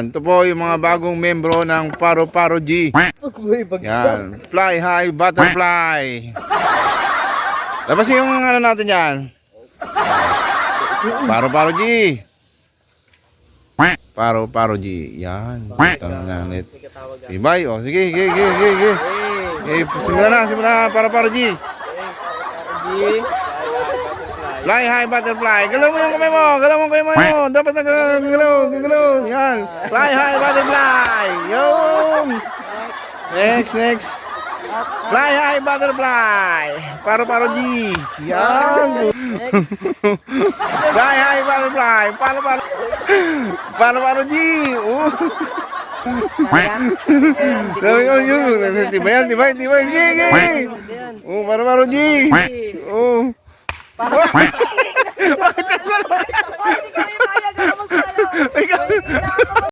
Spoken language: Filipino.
Ito po yung mga bagong membro ng Paro-Paro G. Yan. Fly high butterfly. Tapos yung ano natin yan. Paro-Paro G. Paro-Paro G. Yan. Ito na ulit. Ibay. O sige. Simula na. Paro-Paro G. Fly high butterfly. Galaw mo yung kamay mo. Dapat galaw. Yan. Fly high butterfly. Yun. Next. Fly high butterfly. Paro-Paro G. Yan. Fly high butterfly. Paro-Paro G. Tibay. G. Paro-Paro G. Bakit ka